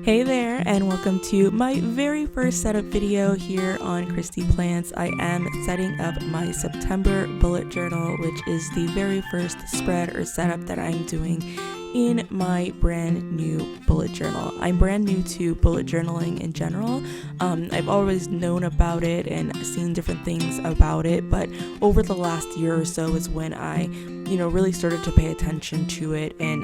Hey there, and welcome to my very first setup video here on Cristi Plants. I am setting up my September bullet journal, which is the very first spread or setup that I'm doing in my brand new bullet journal. I'm brand new to bullet journaling in general. I've always known about it and seen different things about it, but over the last year or so is when I really started to pay attention to it and,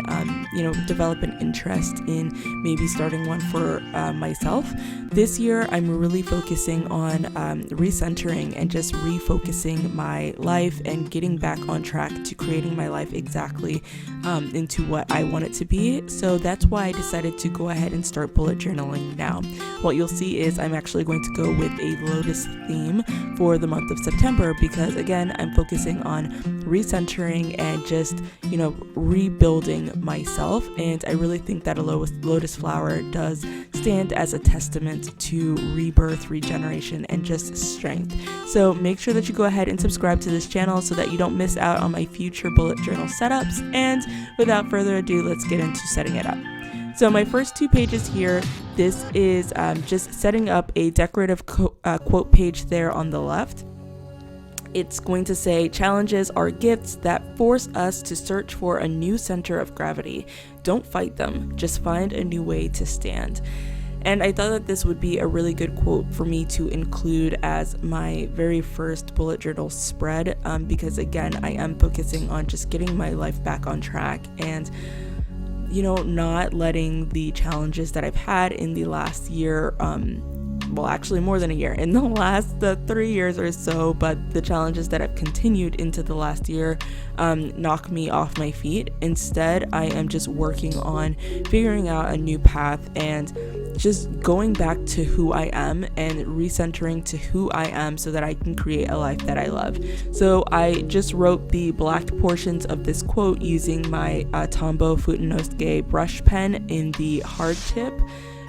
develop an interest in maybe starting one for myself. This year, I'm really focusing on recentering and just refocusing my life and getting back on track to creating my life exactly into what I want it to be. So that's why I decided to go ahead and start bullet journaling now. What you'll see is I'm actually going to go with a lotus theme for the month of September because, again, I'm focusing on recentering and just rebuilding myself, and I really think that a lotus flower does stand as a testament to rebirth, regeneration, and just strength. So make sure that you go ahead and subscribe to this channel so that you don't miss out on my future bullet journal setups. And without further ado, let's get into setting it up. So my first two pages here, this is just setting up a decorative quote page there on the left. It's going to say, challenges are gifts that force us to search for a new center of gravity. Don't fight them, just find a new way to stand. And I thought that this would be a really good quote for me to include as my very first bullet journal spread, because again, I am focusing on just getting my life back on track and not letting the challenges that I've had in the last year, well, actually more than a year, in the last 3 years or so, but the challenges that have continued into the last year knock me off my feet. Instead, I am just working on figuring out a new path and just going back to who I am and recentering to who I am so that I can create a life that I love. So I just wrote the black portions of this quote using my Tombow Dual Brush Pen in the hard tip.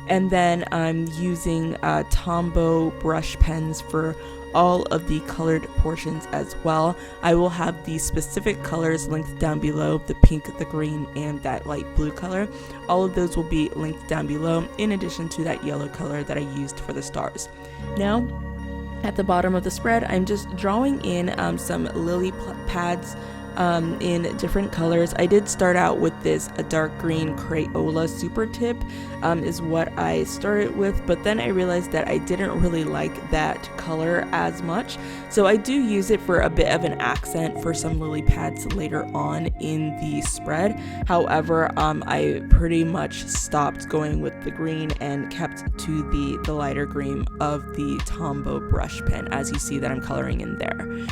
And then I'm using Tombow brush pens for all of the colored portions as well. I will have the specific colors linked down below, the pink, the green, and that light blue color. All of those will be linked down below, in addition to that yellow color that I used for the stars. Now, at the bottom of the spread, I'm just drawing in some lily pads in different colors. I did start out with this a dark green Crayola super tip is what I started with, but then I realized that I didn't really like that color as much, so I do use it for a bit of an accent for some lily pads later on in the spread. However, I pretty much stopped going with the green and kept to the lighter green of the Tombow brush pen, as you see that I'm coloring in there.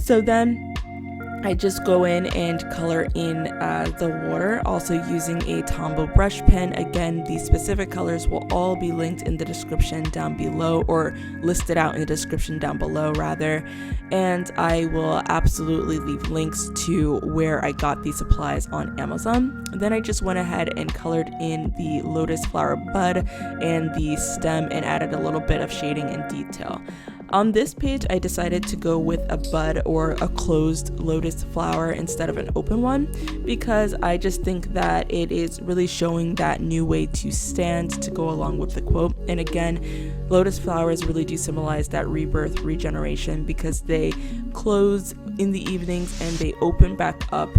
So then I just go in and color in the water, also using a Tombow brush pen. Again, the specific colors will all be linked in the description down below, or listed out in the description down below rather. And I will absolutely leave links to where I got these supplies on Amazon. Then I just went ahead and colored in the lotus flower bud and the stem and added a little bit of shading and detail. On this page, I decided to go with a bud or a closed lotus flower instead of an open one, because I just think that it is really showing that new way to stand to go along with the quote. And again, lotus flowers really do symbolize that rebirth, regeneration, because they close in the evenings and they open back up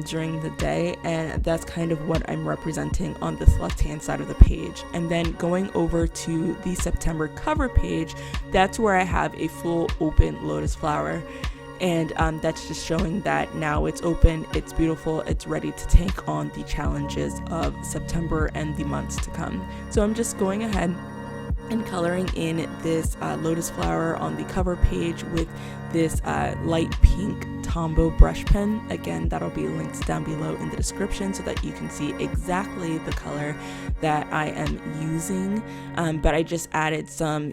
during the day, and that's kind of what I'm representing on this left hand side of the page. And then going over to the September cover page, that's where I have a full open lotus flower, and that's just showing that now it's open, it's beautiful, it's ready to take on the challenges of September and the months to come. So I'm just going ahead and coloring in this lotus flower on the cover page with this light pink Tombow brush pen. Again, that'll be linked down below in the description so that you can see exactly the color that I am using. But I just added some,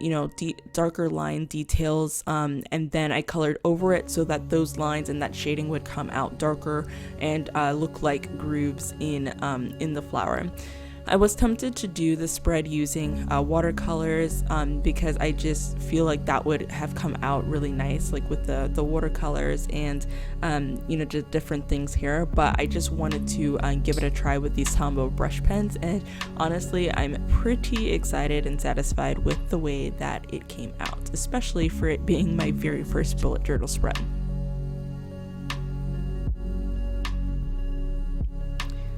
darker line details, and then I colored over it so that those lines and that shading would come out darker and look like grooves in the flower. I was tempted to do the spread using watercolors because I just feel like that would have come out really nice, like with the watercolors and just different things here. But I just wanted to give it a try with these Tombow brush pens, and honestly I'm pretty excited and satisfied with the way that it came out, especially for it being my very first bullet journal spread.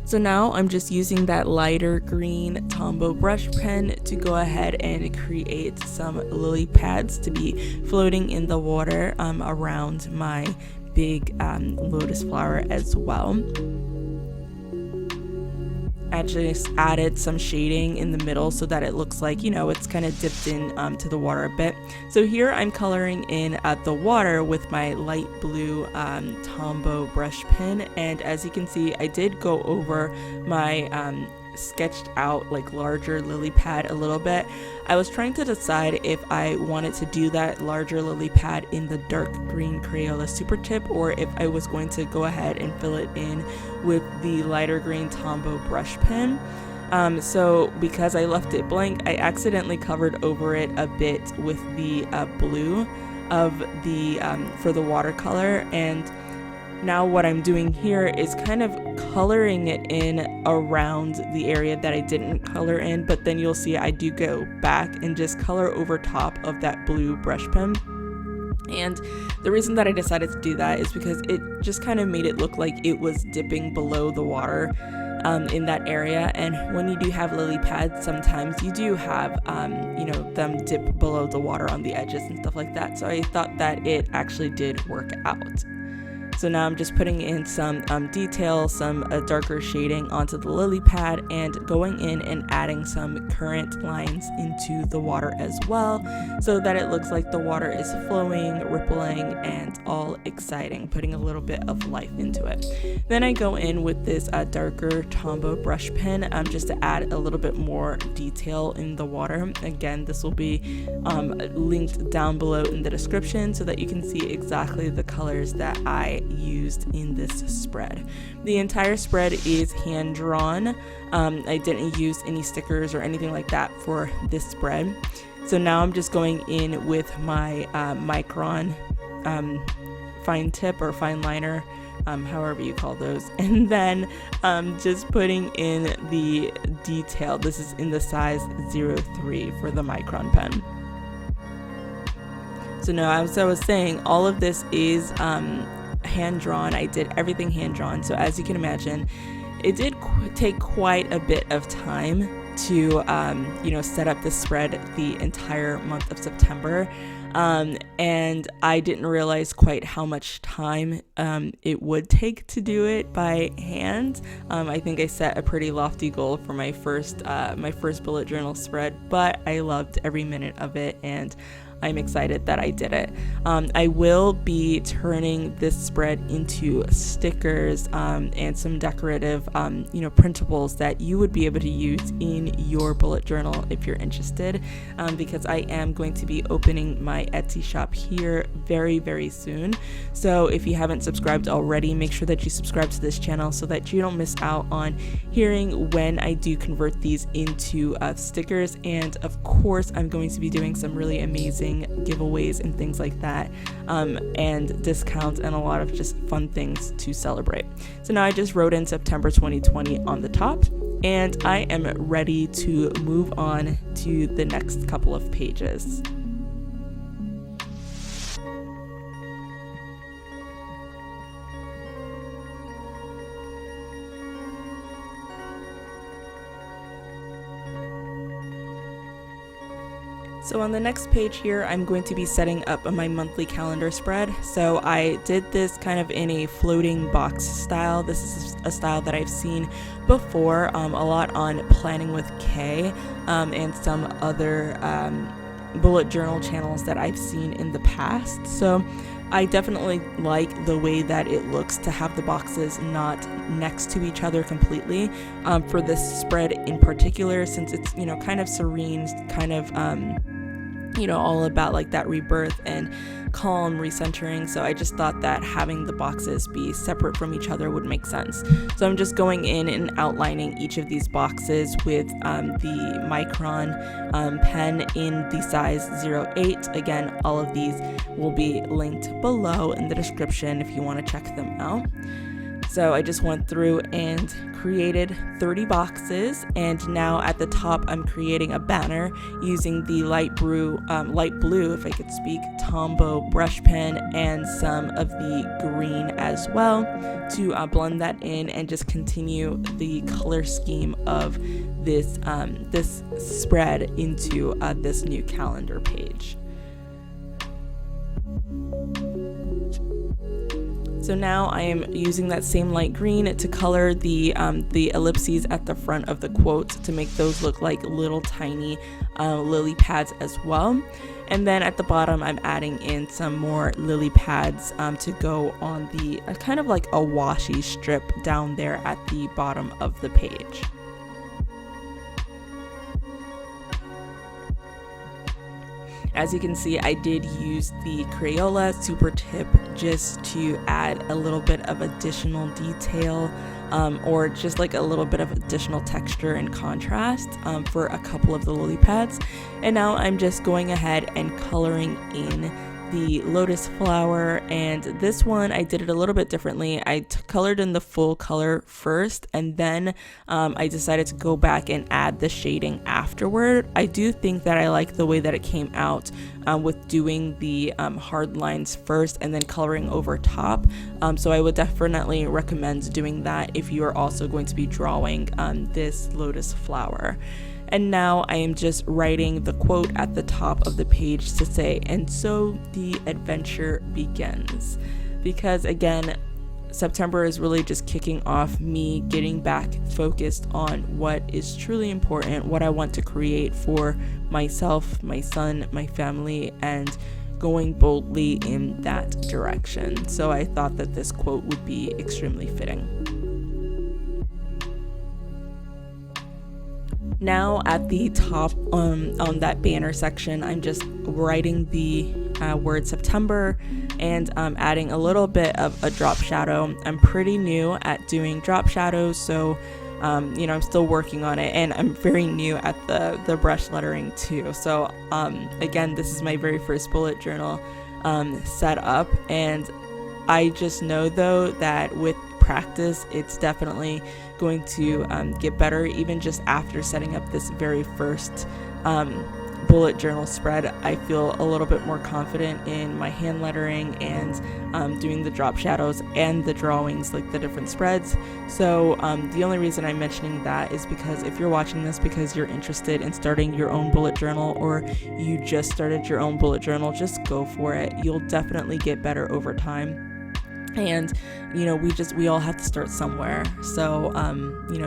So now I'm just using that lighter green Tombow brush pen to go ahead and create some lily pads to be floating in the water around my big lotus flower as well. I just added some shading in the middle so that it looks like, it's kind of dipped in to the water a bit. So here I'm coloring in the water with my light blue Tombow brush pen, and as you can see, I did go over my sketched out like larger lily pad a little bit. I was trying to decide if I wanted to do that larger lily pad in the dark green Crayola Super Tip, or if I was going to go ahead and fill it in with the lighter green Tombow brush pen. So because I left it blank, I accidentally covered over it a bit with the blue of the for the watercolor, and now what I'm doing here is kind of coloring it in around the area that I didn't color in, but then you'll see I do go back and just color over top of that blue brush pen. And the reason that I decided to do that is because it just kind of made it look like it was dipping below the water in that area. And when you do have lily pads, sometimes you do have them dip below the water on the edges and stuff like that. So I thought that it actually did work out. So now I'm just putting in some detail, some darker shading onto the lily pad, and going in and adding some current lines into the water as well, so that it looks like the water is flowing, rippling, and all exciting, putting a little bit of life into it. Then I go in with this darker Tombow brush pen just to add a little bit more detail in the water. Again, this will be linked down below in the description so that you can see exactly the colors that I used in this spread. The entire spread is hand drawn. I didn't use any stickers or anything like that for this spread. So now I'm just going in with my micron fine tip or fine liner, however you call those, and then just putting in the detail. This is in the size 03 for the micron pen. So now, as I was saying, all of this is hand drawn. I did everything hand drawn, so as you can imagine, it did take quite a bit of time to set up the spread the entire month of September, and I didn't realize quite how much time it would take to do it by hand. I think I set a pretty lofty goal for my first bullet journal spread, but I loved every minute of it, and I'm excited that I did it. I will be turning this spread into stickers and some decorative, printables that you would be able to use in your bullet journal if you're interested, because I am going to be opening my Etsy shop here very, very soon. So if you haven't subscribed already, make sure that you subscribe to this channel so that you don't miss out on hearing when I do convert these into stickers. And of course, I'm going to be doing some really amazing giveaways and things like that, and discounts and a lot of just fun things to celebrate. So now I just wrote in September 2020 on the top, and I am ready to move on to the next couple of pages. So on the next page here, I'm going to be setting up my monthly calendar spread. So I did this kind of in a floating box style. This is a style that I've seen before a lot on Planning with Kay and some other bullet journal channels that I've seen in the past. So I definitely like the way that it looks to have the boxes not next to each other completely for this spread in particular, since it's kind of serene, kind of all about like that rebirth and calm recentering. So I just thought that having the boxes be separate from each other would make sense. So I'm just going in and outlining each of these boxes with the Micron pen in the size 08. Again, all of these will be linked below in the description if you want to check them out. So I just went through and created 30 boxes, and now at the top I'm creating a banner using the light blue, if I could speak, Tombow brush pen and some of the green as well to blend that in and just continue the color scheme of this spread into this new calendar page. So now I am using that same light green to color the ellipses at the front of the quotes to make those look like little tiny lily pads as well. And then at the bottom I'm adding in some more lily pads to go on the kind of like a washi strip down there at the bottom of the page. As you can see, I did use the Crayola Super Tip just to add a little bit of additional detail or just like a little bit of additional texture and contrast for a couple of the lily pads. And now I'm just going ahead and coloring in the Lotus Flower, and this one I did it a little bit differently. I colored in the full color first, and then I decided to go back and add the shading afterward. I do think that I like the way that it came out with doing the hard lines first and then coloring over top. So I would definitely recommend doing that if you are also going to be drawing this Lotus Flower. And now I am just writing the quote at the top of the page to say, "And so the adventure begins." Because again, September is really just kicking off me getting back focused on what is truly important, what I want to create for myself, my son, my family, and going boldly in that direction. So I thought that this quote would be extremely fitting. Now at the top on that banner section, I'm just writing the word September and adding a little bit of a drop shadow. I'm pretty new at doing drop shadows, so I'm still working on it, and I'm very new at the brush lettering too. So again, this is my very first bullet journal set up, and I just know though that with practice it's definitely going to get better. Even just after setting up this very first bullet journal spread, I feel a little bit more confident in my hand lettering and doing the drop shadows and the drawings, like the different spreads. So the only reason I'm mentioning that is because if you're watching this because you're interested in starting your own bullet journal, or you just started your own bullet journal, just go for it. You'll definitely get better over time. And we all have to start somewhere, so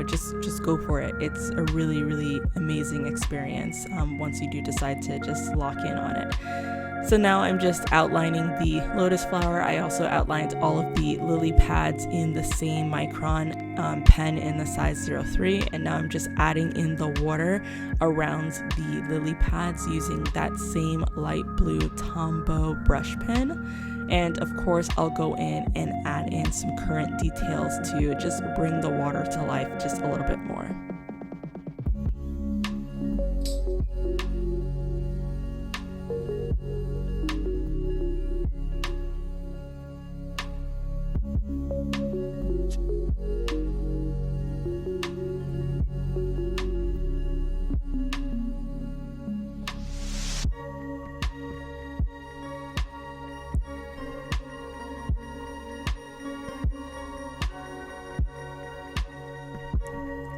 just go for it. It's a really, really amazing experience once you do decide to just lock in on it. So now I'm just outlining the Lotus Flower. I also outlined all of the lily pads in the same Micron pen in the size 03, and now I'm just adding in the water around the lily pads using that same light blue Tombow brush pen. And of course, I'll go in and add in some current details to just bring the water to life just a little bit more.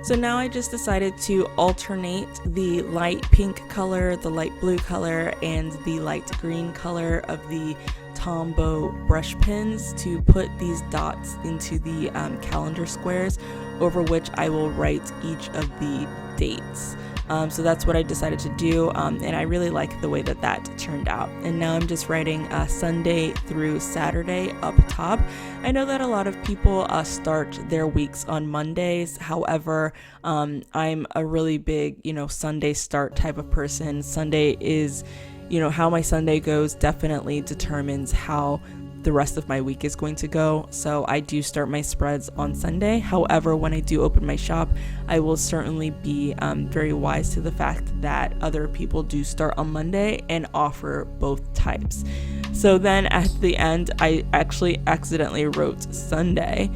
So now I just decided to alternate the light pink color, the light blue color, and the light green color of the Tombow brush pens to put these dots into the calendar squares over which I will write each of the dates. So that's what I decided to do, and I really like the way that turned out. And now I'm just writing Sunday through Saturday up top. I know that a lot of people start their weeks on Mondays. However, I'm a really big, Sunday start type of person. Sunday is, how my Sunday goes definitely determines how the rest of my week is going to go. So I do start my spreads on Sunday. However, when I do open my shop, I will certainly be very wise to the fact that other people do start on Monday and offer both types. So then at the end, I actually accidentally wrote Sunday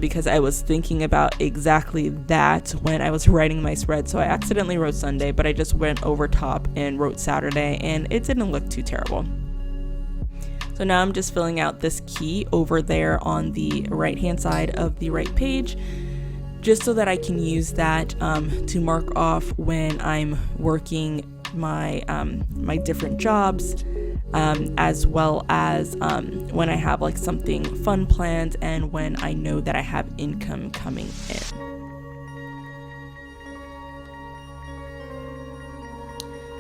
because I was thinking about exactly that when I was writing my spread. So I accidentally wrote Sunday, but I just went over top and wrote Saturday, and it didn't look too terrible. So now I'm just filling out this key over there on the right hand side of the right page, just so that I can use that to mark off when I'm working my my different jobs, as well as when I have like something fun planned and when I know that I have income coming in.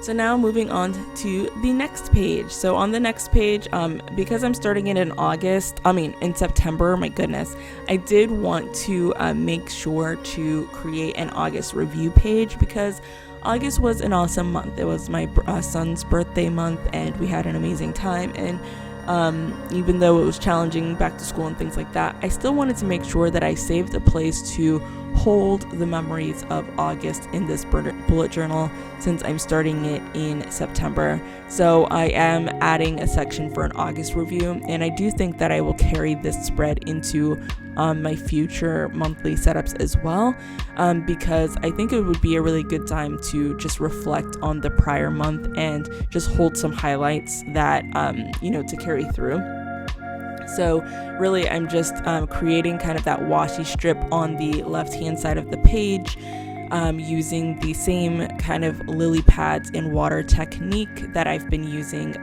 So now moving on to the next page. So on the next page, because I'm starting it in September, my goodness, I did want to make sure to create an August review page because August was an awesome month. It was my son's birthday month and we had an amazing time. And even though it was challenging back to school and things like that, I still wanted to make sure that I saved a place to hold the memories of August in this bullet journal since I'm starting it in September. So I am adding a section for an August review, and I do think that I will carry this spread into my future monthly setups as well, because I think it would be a really good time to just reflect on the prior month and just hold some highlights that to carry through. So really I'm just creating kind of that washi strip on the left hand side of the page, using the same kind of lily pads in water technique that I've been using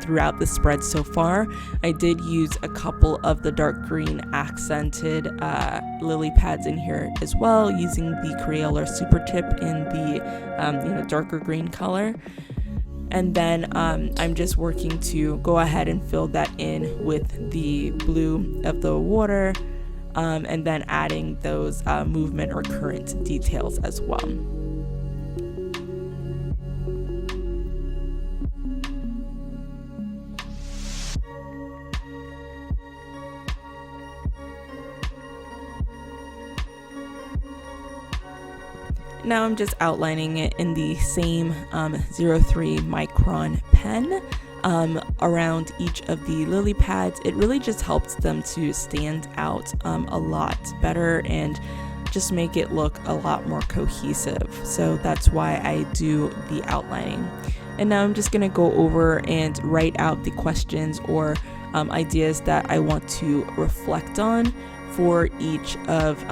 throughout the spread so far. I did use a couple of the dark green accented lily pads in here as well, using the Crayola Super Tip in the darker green color. And then I'm just working to go ahead and fill that in with the blue of the water, and then adding those movement or current details as well. Now I'm just outlining it in the same 03 micron pen around each of the lily pads. It really just helps them to stand out a lot better and just make it look a lot more cohesive. So that's why I do the outlining. And now I'm just going to go over and write out the questions or ideas that I want to reflect on for each of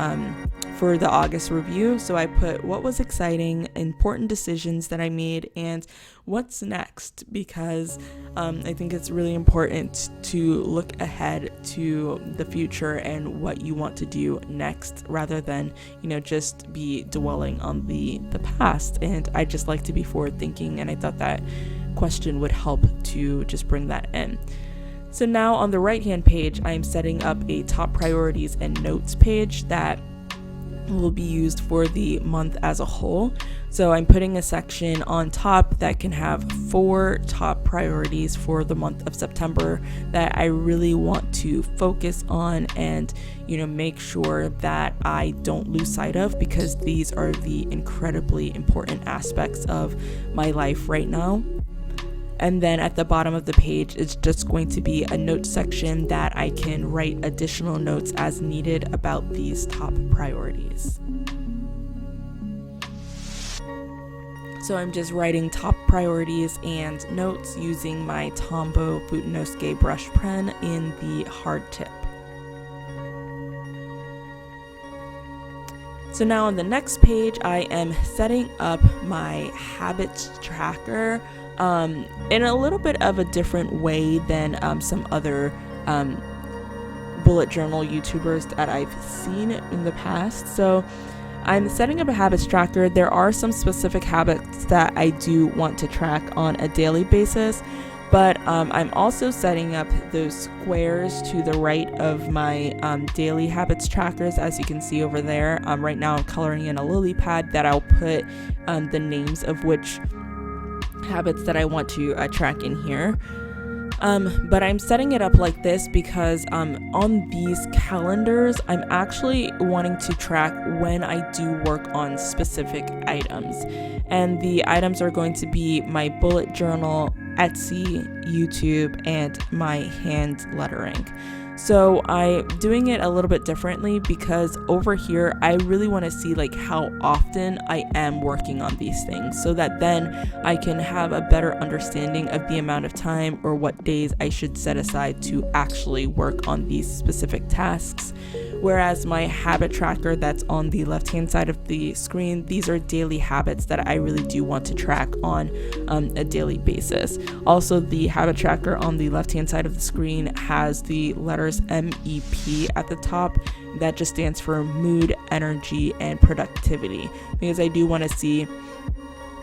for the August review. So I put what was exciting, important decisions that I made, and what's next, because I think it's really important to look ahead to the future and what you want to do next, rather than just be dwelling on the past. And I just like to be forward thinking, and I thought that question would help to just bring that in. So now on the right hand page, I'm setting up a top priorities and notes page that will be used for the month as a whole. So I'm putting a section on top that can have 4 top priorities for the month of September that I really want to focus on and make sure that I don't lose sight of, because these are the incredibly important aspects of my life right now. And then at the bottom of the page, it's just going to be a note section that I can write additional notes as needed about these top priorities. So I'm just writing top priorities and notes using my Tombow Dual Brush Pen in the hard tip. So now on the next page, I am setting up my habits tracker in a little bit of a different way than some other bullet journal YouTubers that I've seen in the past. So I'm setting up a habits tracker. There are some specific habits that I do want to track on a daily basis, but I'm also setting up those squares to the right of my daily habits trackers, as you can see over there. Right now I'm coloring in a lily pad that I'll put the names of which habits that I want to track in here. But I'm setting it up like this because on these calendars, I'm actually wanting to track when I do work on specific items. And the items are going to be my bullet journal, Etsy, YouTube, and my hand lettering. So I'm doing it a little bit differently because over here, I really want to see like how often I am working on these things so that then I can have a better understanding of the amount of time or what days I should set aside to actually work on these specific tasks. Whereas my habit tracker that's on the left-hand side of the screen, these are daily habits that I really do want to track on a daily basis. Also, the habit tracker on the left-hand side of the screen has the letters MEP at the top. That just stands for mood, energy, and productivity, because I do want to see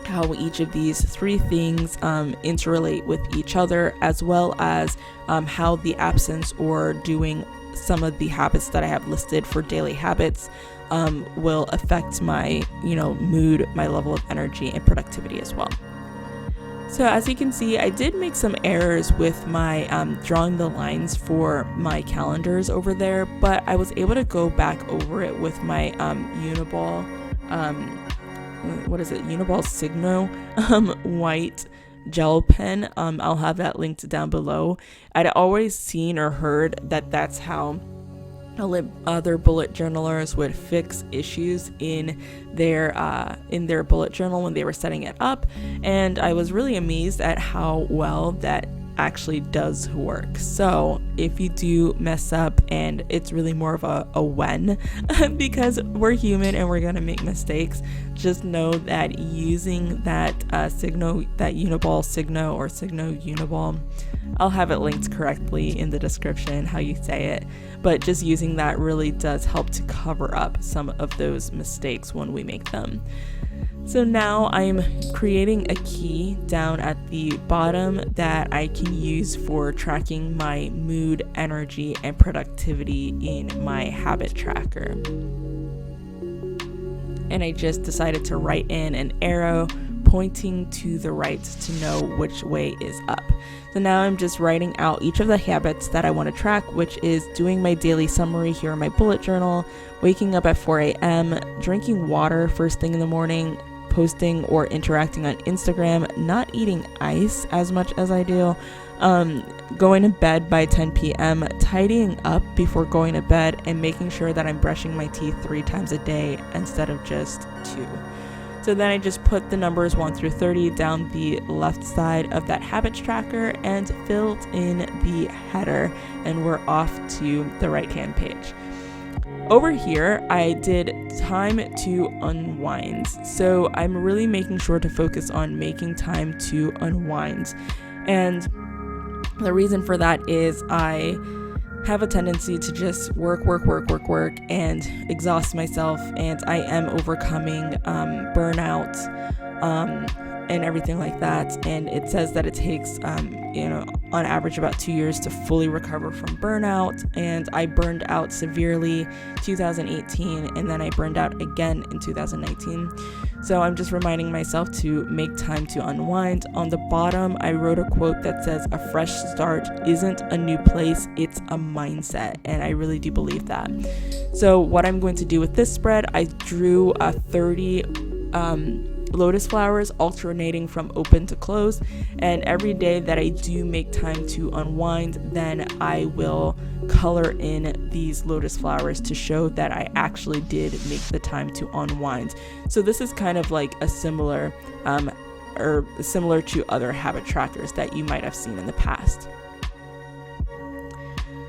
how each of these three things interrelate with each other, as well as how the absence or doing some of the habits that I have listed for daily habits will affect my mood, my level of energy, and productivity as well. So as you can see, I did make some errors with my drawing the lines for my calendars over there, but I was able to go back over it with my Uniball Uniball Signo white gel pen. I'll have that linked down below. I'd always seen or heard that that's how other bullet journalers would fix issues in their bullet journal when they were setting it up, and I was really amazed at how well that actually does work. So if you do mess up, and it's really more of a when because we're human and we're gonna make mistakes, just know that using that Uniball Signo or Signo Uniball, I'll have it linked correctly in the description how you say it, but just using that really does help to cover up some of those mistakes when we make them. So now I'm creating a key down at the bottom that I can use for tracking my mood, energy, and productivity in my habit tracker. And I just decided to write in an arrow pointing to the right to know which way is up. So now I'm just writing out each of the habits that I want to track, which is doing my daily summary here in my bullet journal, waking up at 4 a.m., drinking water first thing in the morning, posting or interacting on Instagram, not eating ice as much as I do, going to bed by 10 p.m., tidying up before going to bed, and making sure that I'm brushing my teeth 3 times a day instead of just 2. So then I just put the numbers 1 through 30 down the left side of that habits tracker and filled in the header, and we're off to the right-hand page. Over here, I did time to unwind. So I'm really making sure to focus on making time to unwind. And the reason for that is I have a tendency to just work and exhaust myself, and I am overcoming burnout and everything like that. And it says that it takes on average about 2 years to fully recover from burnout, and I burned out severely 2018, and then I burned out again in 2019. So I'm just reminding myself to make time to unwind. On the bottom, I wrote a quote that says, "A fresh start isn't a new place, it's a mindset." And I really do believe that. So what I'm going to do with this spread, I drew 30 lotus flowers alternating from open to close, and every day that I do make time to unwind, then I will color in these lotus flowers to show that I actually did make the time to unwind. So this is kind of like a similar to other habit trackers that you might have seen in the past.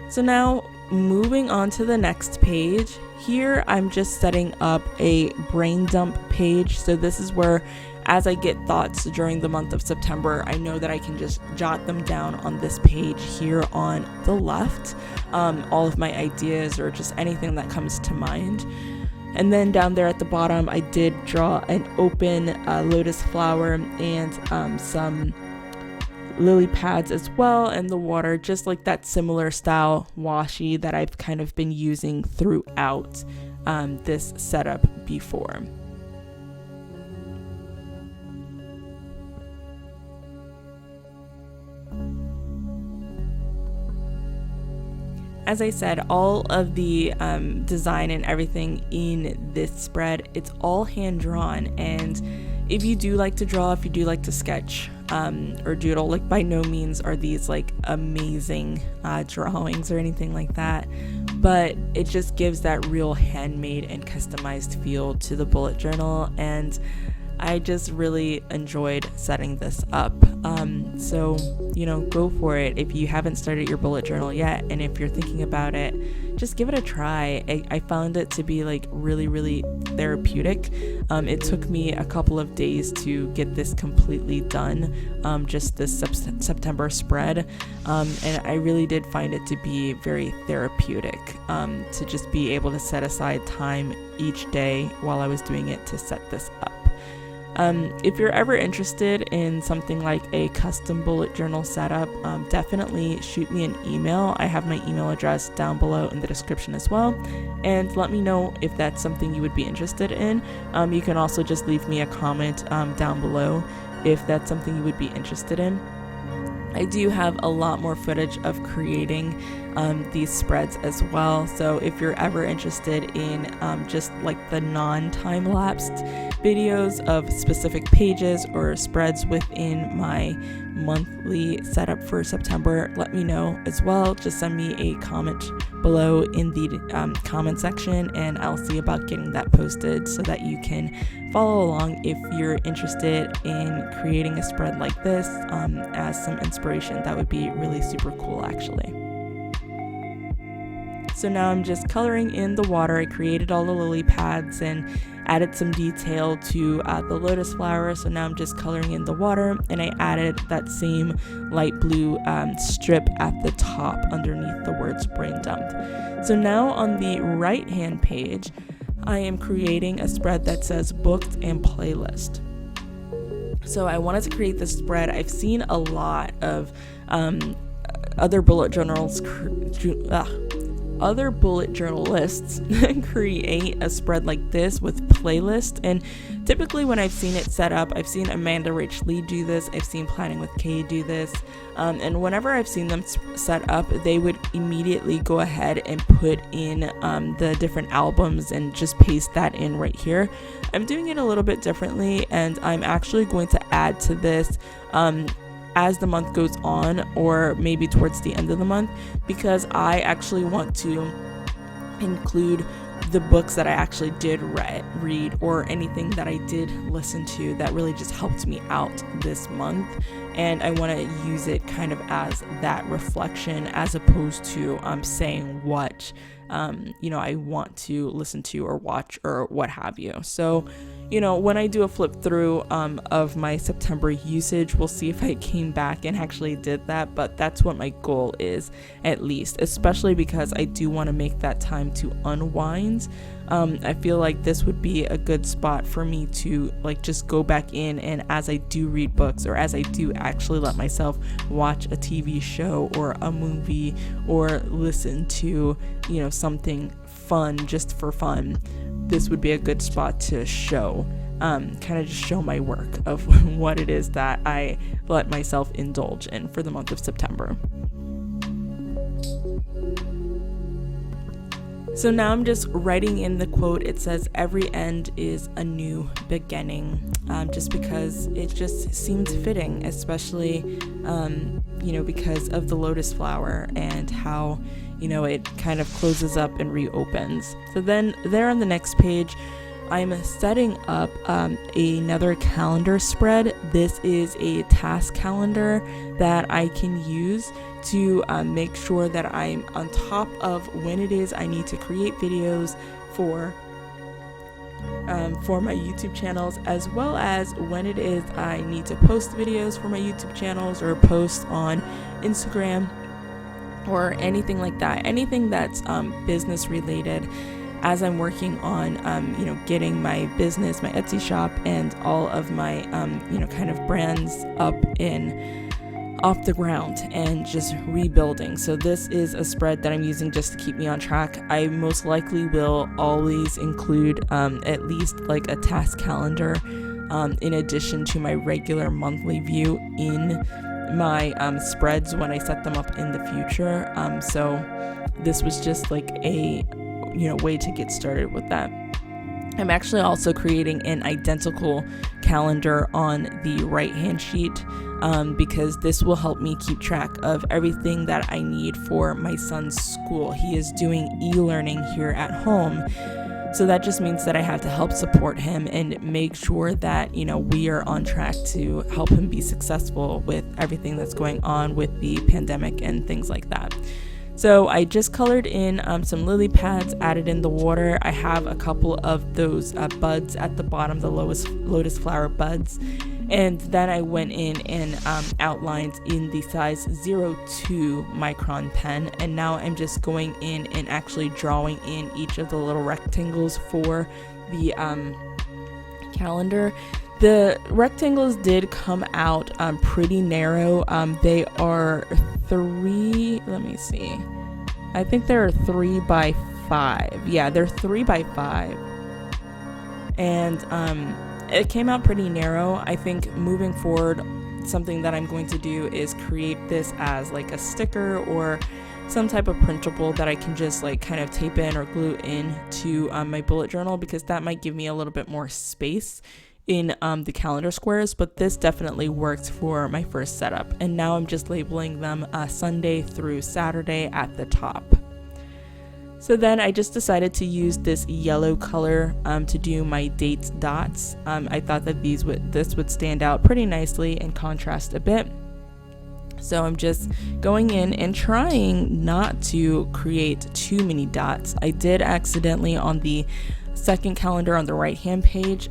So now moving on to the next page. Here I'm just setting up a brain dump page. So this is where, as I get thoughts during the month of September, I know that I can just jot them down on this page here on the left, all of my ideas or just anything that comes to mind. And then down there at the bottom, I did draw an open lotus flower and some lily pads as well, and the water, just like that similar style washi that I've kind of been using throughout this setup before. as I said, all of the design and everything in this spread, it's all hand drawn. And if you do like to draw, if you do like to sketch or doodle, like by no means are these like amazing drawings or anything like that, but it just gives that real handmade and customized feel to the bullet journal, and I just really enjoyed setting this up. So, you know, go for it if you haven't started your bullet journal yet, and if you're thinking about it, just give it a try. I found it to be like really therapeutic. It took me a couple of days to get this completely done, just this September spread, and I really did find it to be very therapeutic, to just be able to set aside time each day while I was doing it to set this up. If you're ever interested in something like a custom bullet journal setup, definitely shoot me an email. I have my email address down below in the description as well, and let me know if that's something you would be interested in. You can also just leave me a comment down below if that's something you would be interested in. I do have a lot more footage of creating these spreads as well, so if you're ever interested in just like the non-time-lapsed videos of specific pages or spreads within my monthly setup for September, let me know as well. Just send me a comment below in the comment section, and I'll see about getting that posted so that you can follow along if you're interested in creating a spread like this as some inspiration. That would be really super cool, actually. So now I'm just coloring in the water. I created all the lily pads and added some detail to the lotus flower. So now I'm just coloring in the water, and I added that same light blue strip at the top underneath the words brain dump. So now on the right hand page, I am creating a spread that says booked and playlist. So I wanted to create this spread. I've seen a lot of other bullet journalists create a spread like this with playlist, and typically when I've seen it set up, I've seen Amanda Rach Lee do this, I've seen Planning with Kay do this, and whenever I've seen them set up, they would immediately go ahead and put in the different albums and just paste that in right here. I'm doing it a little bit differently, and I'm actually going to add to this as the month goes on, or maybe towards the end of the month, because I actually want to include the books that I actually did read or anything that I did listen to that really just helped me out this month, and I want to use it kind of as that reflection as opposed to saying what I want to listen to or watch or what have you. So when I do a flip through of my September usage, we'll see if I came back and actually did that, but that's what my goal is, at least, especially because I do want to make that time to unwind. I feel like this would be a good spot for me to like just go back in, and as I do read books, or as I do actually let myself watch a TV show or a movie or listen to something fun just for fun, this would be a good spot to show kind of just show my work of what it is that I let myself indulge in for the month of September. So now I'm just writing in the quote. It says, "Every end is a new beginning," just because it just seemed fitting, especially, because of the lotus flower and how, it kind of closes up and reopens. So then there on the next page, I'm setting up another calendar spread. This is a task calendar that I can use to make sure that I'm on top of when it is I need to create videos for my YouTube channels, as well as when it is I need to post videos for my YouTube channels or post on Instagram or anything like that, anything that's business related, as I'm working on getting my business, my Etsy shop, and all of my kind of brands up off the ground and just rebuilding. So this is a spread that I'm using just to keep me on track. I most likely will always include at least like a task calendar in addition to my regular monthly view in my spreads when I set them up in the future. So this was just like a way to get started with that. I'm actually also creating an identical calendar on the right hand sheet because this will help me keep track of everything that I need for my son's school. He is doing e-learning here at home. So that just means that I have to help support him and make sure that, we are on track to help him be successful with everything that's going on with the pandemic and things like that. So I just colored in some lily pads, added in the water. I have a couple of those buds at the bottom, the Lotus Flower buds. And then I went in and outlined in the size 02 micron pen. And now I'm just going in and actually drawing in each of the little rectangles for the calendar. The rectangles did come out pretty narrow. They are I think they're 3 by 5. Yeah, they're 3 by 5. And it came out pretty narrow. I think moving forward, something that I'm going to do is create this as like a sticker or some type of printable that I can just like kind of tape in or glue in to my bullet journal, because that might give me a little bit more space in the calendar squares. But this definitely worked for my first setup, and now I'm just labeling them Sunday through Saturday at the top. So then I just decided to use this yellow color to do my dates dots. I thought that this would stand out pretty nicely and contrast a bit. So I'm just going in and trying not to create too many dots. I did accidentally on the second calendar on the right hand page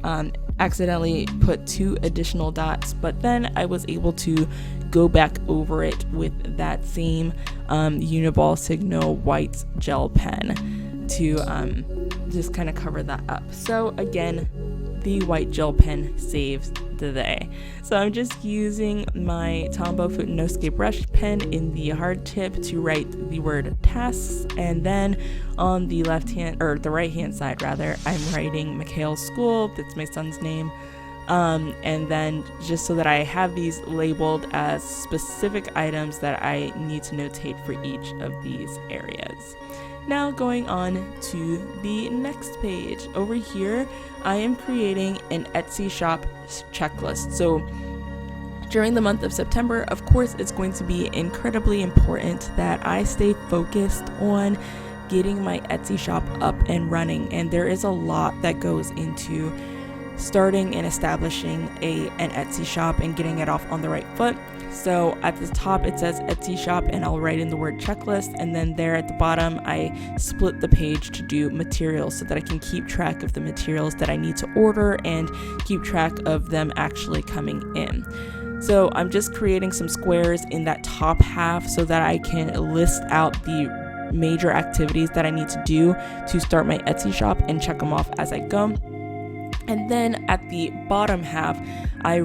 accidentally put 2 additional dots, but then I was able to go back over it with that same Uniball Signal white gel pen to just kind of cover that up. So again, the white gel pen saves the day. So I'm just using my Tombow Dual Brush Pen in the hard tip to write the word tasks, and then on the right hand side rather, I'm writing Mikhail's school. That's my son's name. And then just so that I have these labeled as specific items that I need to notate for each of these areas. Now going on to the next page. Over here, I am creating an Etsy shop checklist. So during the month of September, of course, it's going to be incredibly important that I stay focused on getting my Etsy shop up and running. And there is a lot that goes into starting and establishing an Etsy shop and getting it off on the right foot. So at the top it says Etsy shop, and I'll write in the word checklist, and then there at the bottom I split the page to do materials so that I can keep track of the materials that I need to order and keep track of them actually coming in. So I'm just creating some squares in that top half so that I can list out the major activities that I need to do to start my Etsy shop and check them off as I go. And then at the bottom half, I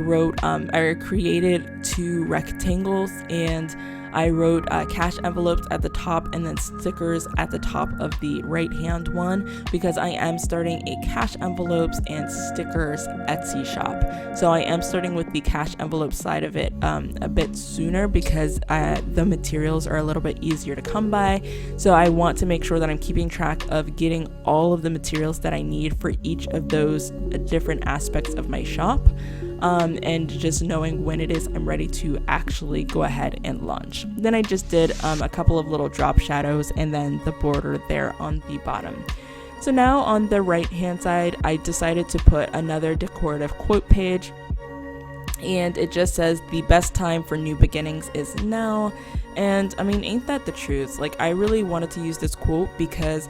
created 2 rectangles, and I wrote cash envelopes at the top and then stickers at the top of the right hand one, because I am starting a cash envelopes and stickers Etsy shop. So I am starting with the cash envelope side of it a bit sooner, because the materials are a little bit easier to come by. So I want to make sure that I'm keeping track of getting all of the materials that I need for each of those different aspects of my shop. And just knowing when it is I'm ready to actually go ahead and launch. Then I just did a couple of little drop shadows and then the border there on the bottom. So now on the right hand side, I decided to put another decorative quote page, and it just says the best time for new beginnings is now. And I mean, ain't that the truth? Like, I really wanted to use this quote because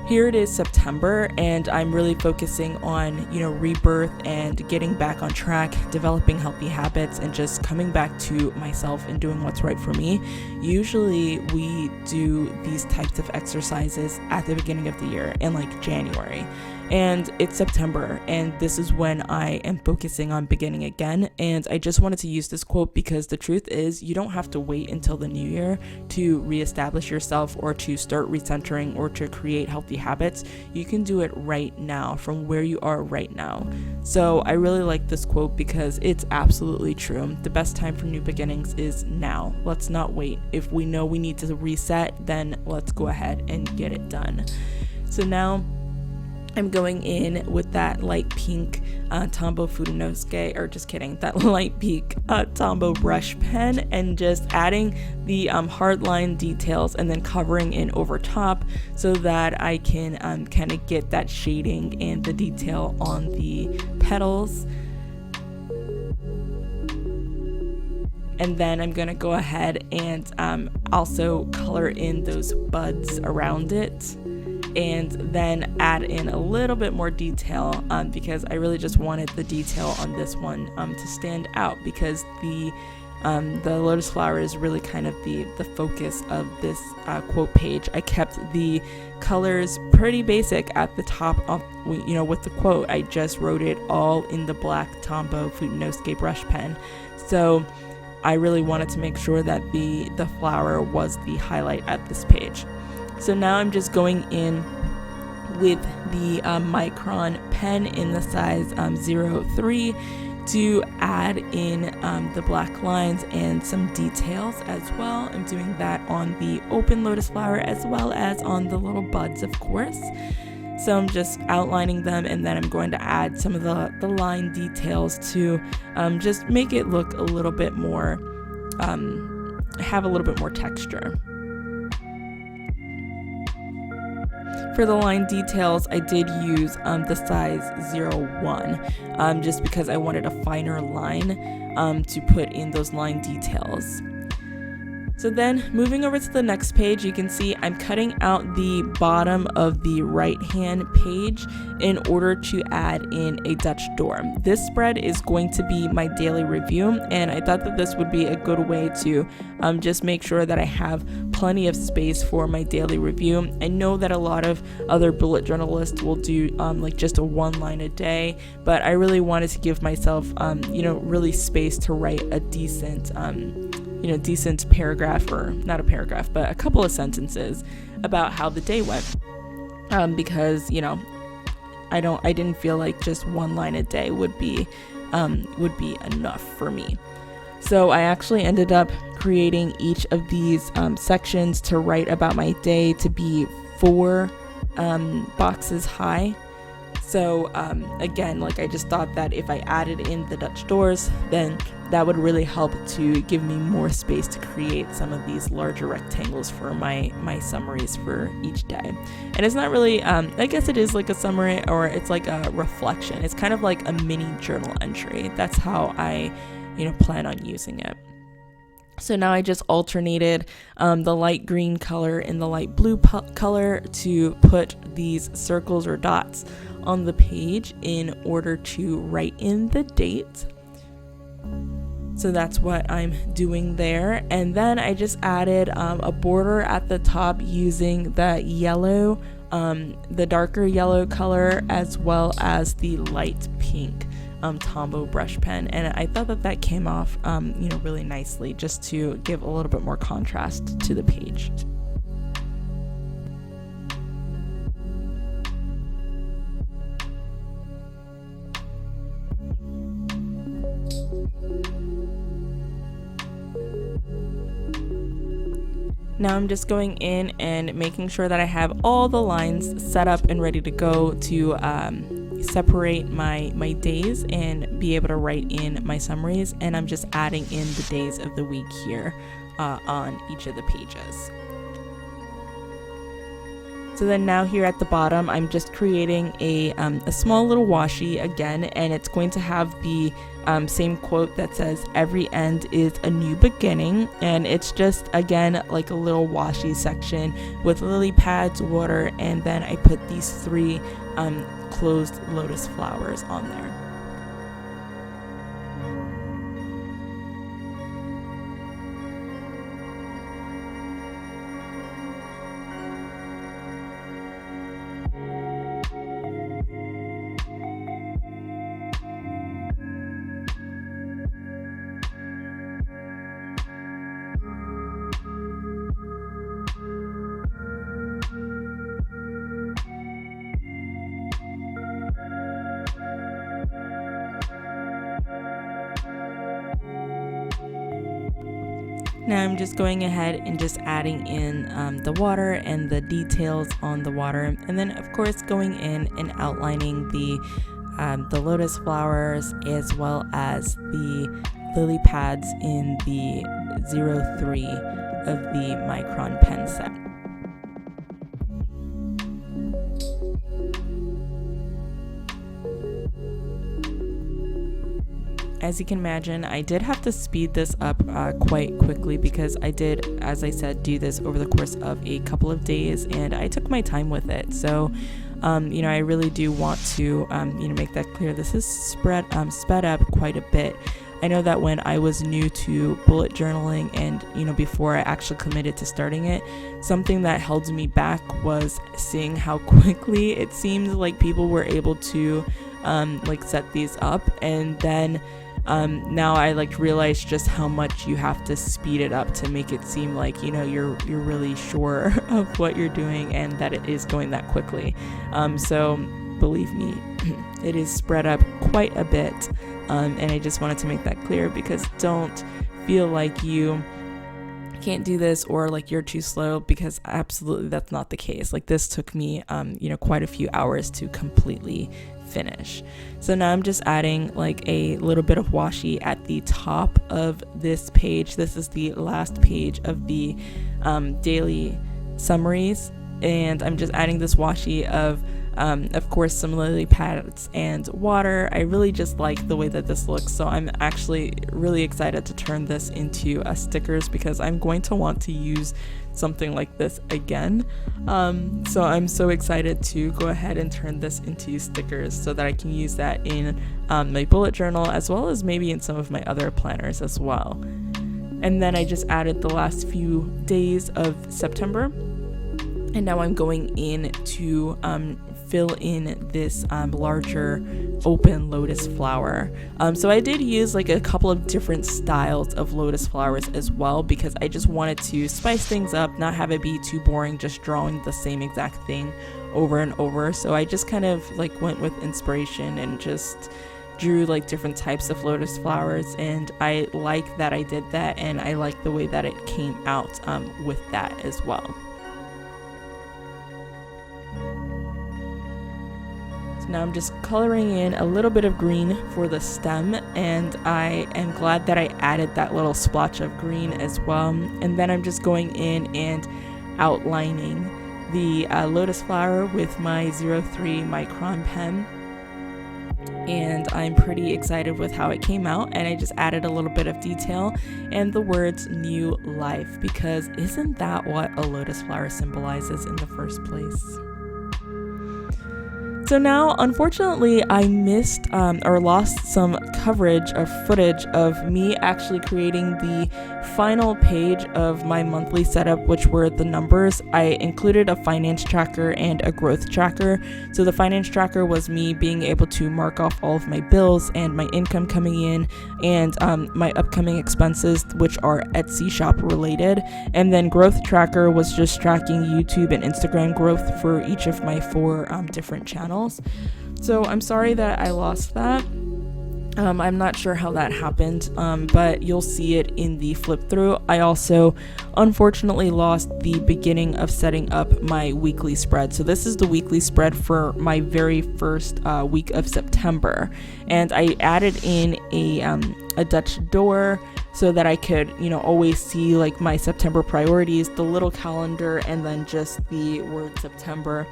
here it is September, and I'm really focusing on, rebirth and getting back on track, developing healthy habits, and just coming back to myself and doing what's right for me. Usually we do these types of exercises at the beginning of the year in like January. And it's September, and this is when I am focusing on beginning again. And I just wanted to use this quote because the truth is you don't have to wait until the new year to reestablish yourself or to start recentering or to create healthy habits. You can do it right now from where you are right now. So I really like this quote because it's absolutely true. The best time for new beginnings is now. Let's not wait. If we know we need to reset, then let's go ahead and get it done. So now I'm going in with that light pink Tombow that light pink Tombow brush pen, and just adding the hard line details and then covering in over top so that I can kind of get that shading and the detail on the petals. And then I'm going to go ahead and also color in those buds around it, and then add in a little bit more detail because I really just wanted the detail on this one to stand out, because the Lotus Flower is really kind of the focus of this quote page. I kept the colors pretty basic at the top of, with the quote. I just wrote it all in the black Tombow brush pen. So I really wanted to make sure that the flower was the highlight at this page. So now I'm just going in with the Micron pen in the size 03 to add in the black lines and some details as well. I'm doing that on the open Lotus Flower as well as on the little buds, of course. So I'm just outlining them, and then I'm going to add some of the line details to just make it look a little bit more, have a little bit more texture. For the line details, I did use the size 01 just because I wanted a finer line to put in those line details. So then moving over to the next page, you can see I'm cutting out the bottom of the right hand page in order to add in a Dutch door. This spread is going to be my daily review, and I thought that this would be a good way to just make sure that I have plenty of space for my daily review. I know that a lot of other bullet journalists will do like just a one line a day, but I really wanted to give myself really space to write a decent decent paragraph, or not a paragraph, but a couple of sentences about how the day went, because I didn't feel like just one line a day would be enough for me. So I actually ended up creating each of these sections to write about my day to be 4 boxes high. So again, I just thought that if I added in the Dutch doors, then that would really help to give me more space to create some of these larger rectangles for my summaries for each day. And it's not really, I guess it is like a summary, or it's like a reflection. It's kind of like a mini journal entry. That's how I, plan on using it. So now I just alternated the light green color and the light blue color to put these circles or dots on the page in order to write in the date. So that's what I'm doing there. And then I just added a border at the top using the yellow, the darker yellow color, as well as the light pink Tombow brush pen. And I thought that came off really nicely, just to give a little bit more contrast to the page. Now I'm just going in and making sure that I have all the lines set up and ready to go to separate my days and be able to write in my summaries. And I'm just adding in the days of the week here on each of the pages. So then now here at the bottom, I'm just creating a small little washi again, and it's going to have the same quote that says, "Every end is a new beginning." And it's just, again, like a little washi section with lily pads, water, and then I put these 3 closed lotus flowers on there. Now I'm just going ahead and just adding in the water and the details on the water, and then of course going in and outlining the lotus flowers as well as the lily pads in the 03 of the micron pen set. As you can imagine, I did have to speed this up quite quickly because I did, as I said, do this over the course of a couple of days, and I took my time with it. So, I really do want to, make that clear. This is sped up quite a bit. I know that when I was new to bullet journaling and, before I actually committed to starting it, something that held me back was seeing how quickly it seemed like people were able to, set these up, and then now I realize just how much you have to speed it up to make it seem like you're really sure of what you're doing and that it is going that quickly. So believe me, it is spread up quite a bit, and I just wanted to make that clear, because don't feel like you can't do this or like you're too slow, because absolutely that's not the case. This took me quite a few hours to completely finish. So now I'm just adding a little bit of washi at the top of this page. This is the last page of the daily summaries, and I'm just adding this washi of course, some lily pads and water. I really just like the way that this looks, so I'm actually really excited to turn this into stickers, because I'm going to want to use something like this again. So I'm so excited to go ahead and turn this into stickers so that I can use that in my bullet journal, as well as maybe in some of my other planners as well. And then I just added the last few days of September, and now I'm going in to fill in this larger open lotus flower. So I did use a couple of different styles of lotus flowers as well, because I just wanted to spice things up, not have it be too boring just drawing the same exact thing over and over. So I just kind of went with inspiration and just drew different types of lotus flowers, and I like that I did that, and I like the way that it came out with that as well. Now I'm just coloring in a little bit of green for the stem, and I am glad that I added that little splotch of green as well. And then I'm just going in and outlining the lotus flower with my 03 micron pen, and I'm pretty excited with how it came out. And I just added a little bit of detail and the words "new life," because isn't that what a lotus flower symbolizes in the first place? So now, unfortunately, I missed or lost some coverage or footage of me actually creating the final page of my monthly setup, which were the numbers. I included a finance tracker and a growth tracker. So the finance tracker was me being able to mark off all of my bills and my income coming in, and my upcoming expenses, which are Etsy shop related. And then growth tracker was just tracking YouTube and Instagram growth for each of my 4 different channels. So I'm sorry that I lost that. I'm not sure how that happened, but you'll see it in the flip through. I also unfortunately lost the beginning of setting up my weekly spread. So this is the weekly spread for my very first week of September, and I added in a Dutch door so that I could, always see my September priorities, the little calendar, and then just the word September,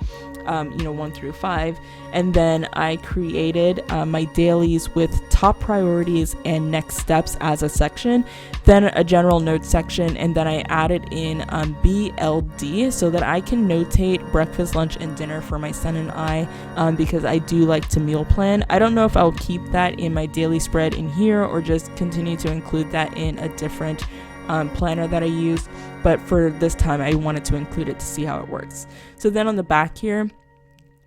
1 through 5. And then I created my dailies with top priorities and next steps as a section, then a general notes section, and then I added in BLD so that I can notate breakfast, lunch, and dinner for my son and I, because I do like to meal plan. I don't know if I'll keep that in my daily spread in here or just continue to include that in a different planner that I use, but for this time I wanted to include it to see how it works. So then on the back here,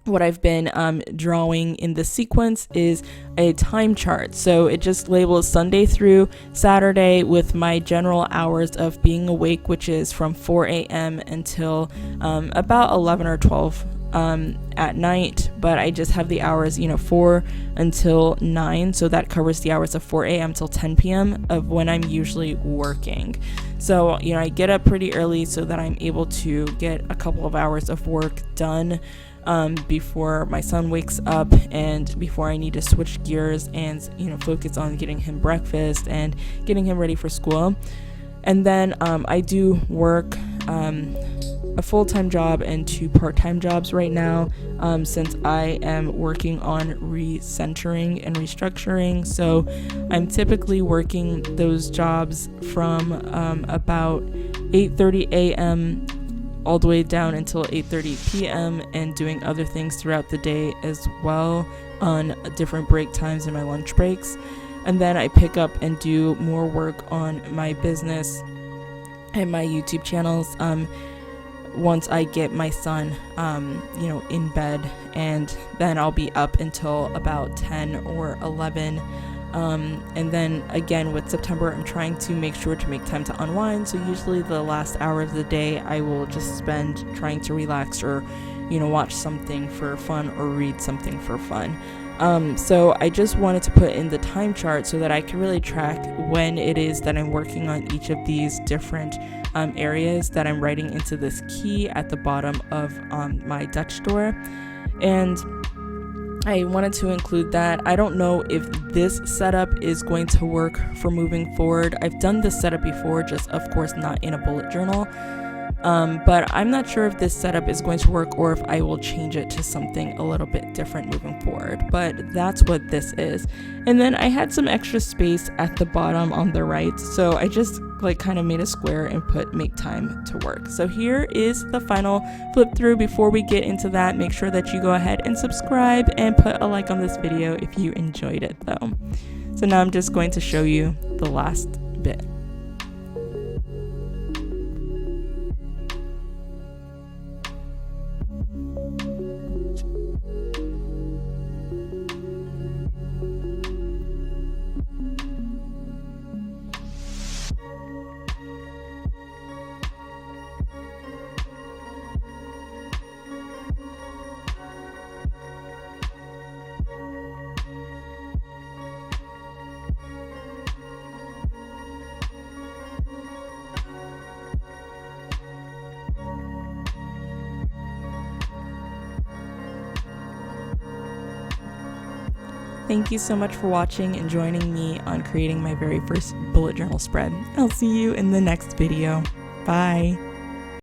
what I've been drawing in the sequence is a time chart. So it just labels Sunday through Saturday with my general hours of being awake, which is from 4 a.m. until about 11 or 12 at night, but I just have the hours, 4 until 9, so that covers the hours of 4 a.m. till 10 p.m. of when I'm usually working. So, I get up pretty early so that I'm able to get a couple of hours of work done before my son wakes up and before I need to switch gears and, focus on getting him breakfast and getting him ready for school. And then I do work a full-time job and 2 part-time jobs right now, since I am working on recentering and restructuring. So I'm typically working those jobs from about 8:30 a.m. all the way down until 8:30 p.m. and doing other things throughout the day as well on different break times and my lunch breaks. And then I pick up and do more work on my business and my YouTube channels once I get my son, in bed, and then I'll be up until about 10 or 11. And then again with September, I'm trying to make sure to make time to unwind. So usually the last hour of the day I will just spend trying to relax or, watch something for fun or read something for fun. So I just wanted to put in the time chart so that I can really track when it is that I'm working on each of these different areas that I'm writing into this key at the bottom of my Dutch door. And I wanted to include that. I don't know if this setup is going to work for moving forward. I've done this setup before, just of course not in a bullet journal. But I'm not sure if this setup is going to work or if I will change it to something a little bit different moving forward. But that's what this is. And then I had some extra space at the bottom on the right, so I just kind of made a square and put make time to work. So here is the final flip through. Before we get into that, make sure that you go ahead and subscribe and put a like on this video if you enjoyed it though. So now I'm just going to show you the last bit. Thank you so much for watching and joining me on creating my very first bullet journal spread. I'll see you in the next video. Bye.